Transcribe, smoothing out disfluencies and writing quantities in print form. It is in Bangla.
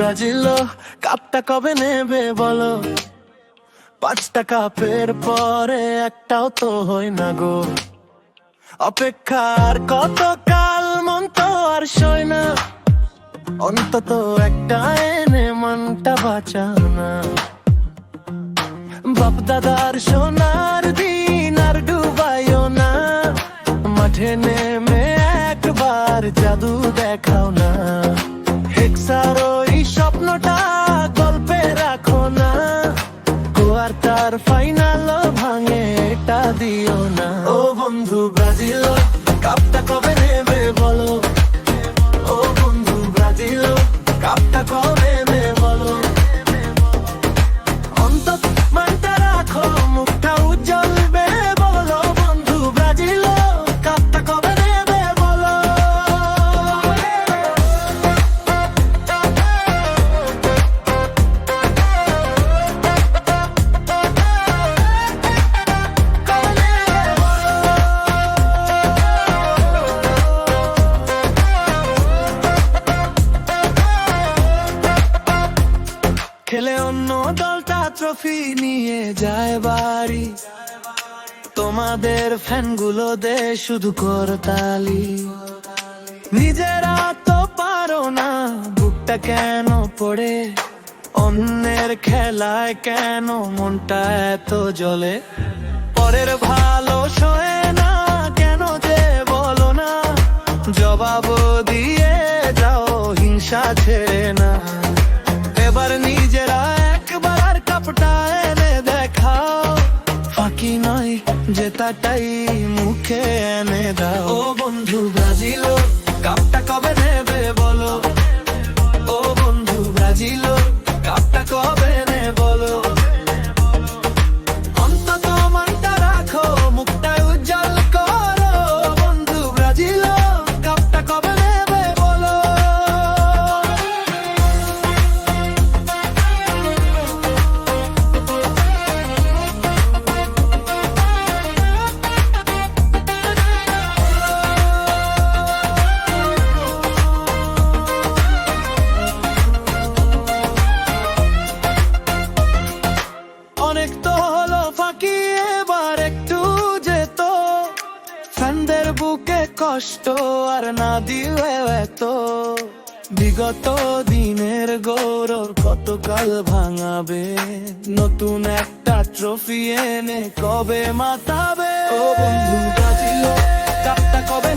ব্রাজিল কাপটা কবে নেবে বলো? 5টা কাপের পরে একটাও তো হয় না গো। অপেক্ষার কতকাল, মন তো আর সয় না। অন্তত একটা এনে মনটা বাঁচানা। বাপ দাদার সোনার দিন আর ডুবাইও না। মাঠে নেমে একবার জাদু দেখাও না। হেক্সার ওই স্বপ্নটা গল্পে রাখো না। কোয়ার্টার ফাইনাল ভাঙে এটা দিও না। ও বন্ধু ব্রাজিল কাপটা কবে নেবে বলো? ও বন্ধু ব্রাজিল কাপটা কবে নেবে বলো? অন্তত মানটা রাখো, মুখটা উজ্জ্বলবে বলো। বন্ধু ব্রাজিল কাপটা কবে নেবে বলো? খেলে অন্য দলটা ট্রফি নিয়ে যায় বাড়ি। তোমাদের ফ্যানগুলো দে শুধু করতালি। নিজেরা তো পারো না, বুকটা কেন পড়ে? অন্যের খেলায় কেন মনটা এত জ্বলে? পরের ভালো সয়ে না কেন যে বলো না? জবাব দিয়ে যাও, হিংসা ছেড়ে না। এবার নিজেরা একবার কাপটা এনে দেখাও। ফাঁকি নয় জেতাটাই মুখে এনে দাও। ও বন্ধু ব্রাজিল কাপটা কবে নেবে বলো? ও বন্ধু ব্রাজিল কাপটা কবে নেবে বলো? অন্তত মনটা রাখো, মুখটা উজ্জ্বল করো। বন্ধু ব্রাজিল কাপটা কবে নেবে বলো? অনেক তো হলো ফাঁকি, এবার একটু যেত। ফ্যানদের বুকে কষ্ট আর না দিলে এত। বিগত দিনের গৌরব কতকাল ভাঙাবে? নতুন একটা ট্রফি এনে কবে মাতাবে? ও বন্ধু ব্রাজিল কাপটা কবে